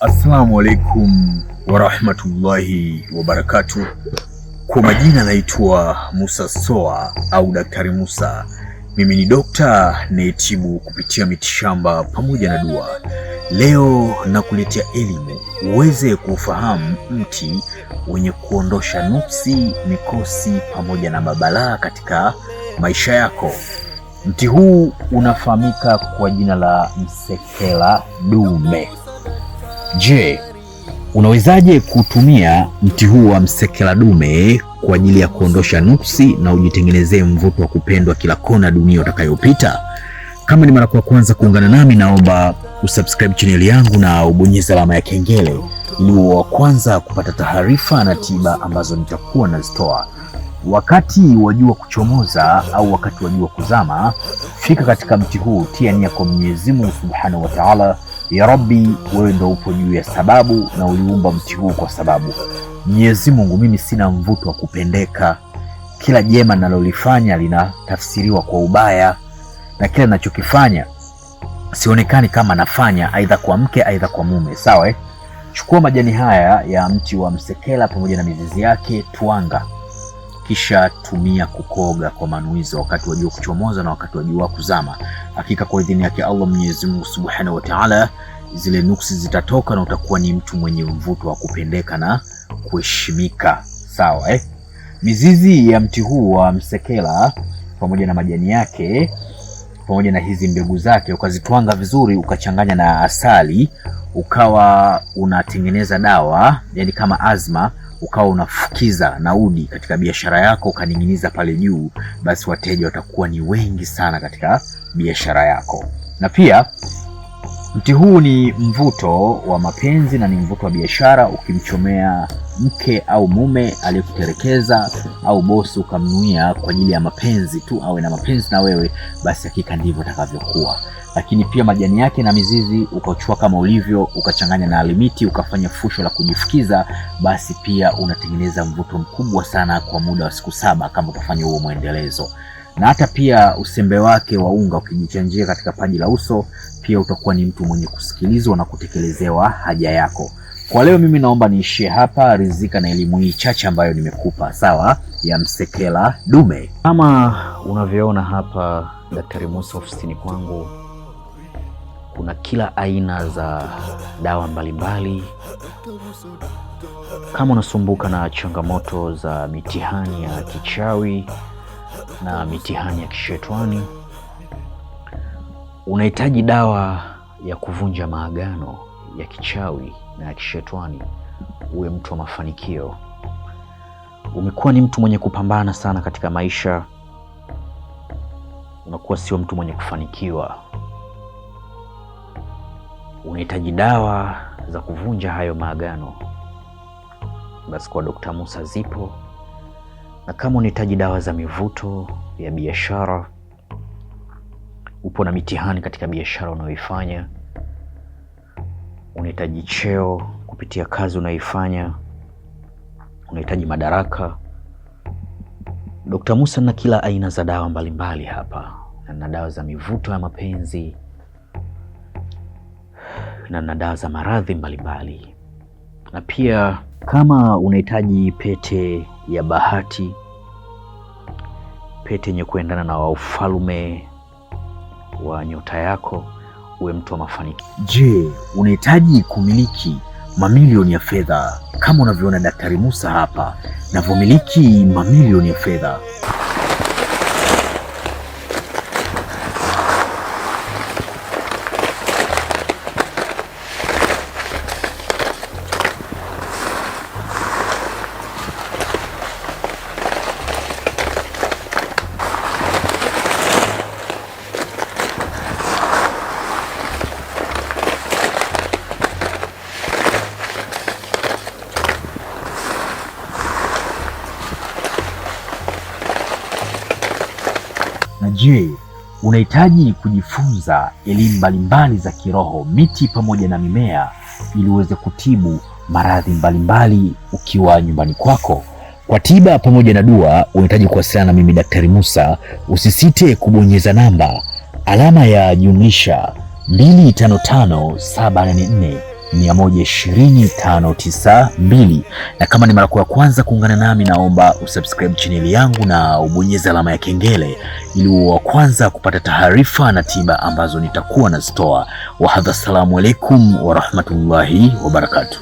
Assalamu alaikum warahmatullahi wabarakatuh. Kwa majina naitwa Musa Soa au Daktari Musa. Mimi ni dokta nayetibu kupitia mitishamba pamoja na dua. Leo nakuletea elimu uweze kufahamu mti wenye kuondosha nuksi, mikosi pamoja na mabalaa katika maisha yako. Mti huu unafahamika kwa jina la msekela dume. Je, unawezaje kutumia mti huu wa msekela dume kwa ajili ya kuondosha nuksi na ujitengenezee mvuto wa kupendwa kila kona dunia utakayopita? Kama ni mara ya kwanza kuungana nami, naomba usubscribe channel yangu na ubonyeze alama ya kengele ili uwe wa kwanza kupata taarifa na tiba ambazo nitakuwa nazitoa. Wakati wa jua kuchomoza au wakati wa jua kuzama, fika katika mti huu, tia nia kwa Mwenyezi Mungu Subhanahu wa Ta'ala. Ya Rabbi, wewe ndio upo juu ya sababu na uliumba mti huu kwa sababu. Mwenyezi Mungu, mimi sina mvuto wa kupendeka, kila jema ninalolifanya linatafsiriwa kwa ubaya, na kila ninachokifanya sionekani kama nafanya aidha kwa mke aidha kwa mume. Sawa? Chukua majani haya ya mti wa msekela pamoja na mizizi yake, twanga, kisha tumia kukoga kwa manuizo wakati wa jua kuchomoza na wakati wa jua kuzama. Hakika kwa idhini yake Allah Mwenyezi Mungu Subhanahu wa Ta'ala, zile nuksi zitatoka na utakuwa ni mtu mwenye mvuto wa kupendeka na kuheshimika. Sawa? Mizizi ya mti huu wa msekela pamoja na majani yake pamoja na hizi mbegu zake ukazitwanga vizuri, ukachanganya na asali, ukawa unatengeneza dawa, yani kama azma, ukawa unafukiza na udi katika biashara yako, ukaning'iniza pale juu, basi wateja watakuwa ni wengi sana katika biashara yako. Na pia mti huu ni mvuto wa mapenzi na ni mvuto wa biashara. Ukimchomea mke au mume aliyekutelekeza au bosi, ukamnuia kwa ajili ya mapenzi tu, awe na mapenzi na wewe, basi hakika ndivyo itakavyokuwa. Lakini pia majani yake na mizizi ukachukua kama ulivyo, ukachanganya na alimiti, ukafanya fusho la kujifukiza, basi pia unatengeneza mvuto mkubwa sana kwa muda wa siku 7 kama utafanya huo muendelezo. Na hata pia usembe wake wa unga ukijichanjia katika paji la uso, pia utakuwa ni mtu mwenye kusikilizwa na kutekelezewa haja yako. Kwa leo mimi naomba niishie hapa, rizika na elimu hii chache ambayo nimekupa, sawa, ya msekela dume. Kama unavyoona hapa Daktari Musa ofisini kwangu, kuna kila aina za dawa mbalimbali. Kama unasumbuka na changamoto za mitihani ya kichawi na mitihani ya kishetwani, unahitaji dawa ya kuvunja maagano ya kichawi na ya kishetwani, uwe mtu wa mafanikio, umekuwa ni mtu mwenye kupambana sana katika maisha, unakuwa sio mtu mwenye kufanikiwa, unahitaji dawa za kuvunja hayo maagano, basi kwa Dr. Musa zipo. Na kama unahitaji dawa za mivuto ya biashara, upo na mitihani katika biashara unayoifanya, unahitaji cheo kupitia kazi unayoifanya, unahitaji madaraka, Dr. Musa na kila aina za dawa mbalimbali hapa, na dawa za mivuto ya mapenzi na dawa za maradhi mbalimbali. Na pia kama unahitaji pete ya bahati, pete yenye kuendana na ufalme wa nyota yako, uwe mtu wa mafanikio. Je, unahitaji kumiliki mamilioni ya fedha kama unavyoona Daktari Musa hapa navyomiliki mamilioni ya fedha? Na je, unahitaji kujifunza elimu mbalimbali za kiroho, miti pamoja na mimea, ili uweze kutibu maradhi mbalimbali ukiwa nyumbani kwako? Kwa tiba pamoja na dua, unahitaji kuwasiliana na mimi Daktari Musa. Usisite kubonyeza namba alama ya jumlisha 255 784 120 na kama ni mara ya kwanza kuungana nami, naomba usubscribe channel yangu na ubonyeze alama ya kengele ili uwe wa kwanza kupata taarifa na tiba ambazo nitakuwa nazitoa. Wa hadha, assalamu alaikum wa rahmatullahi wa barakatuh.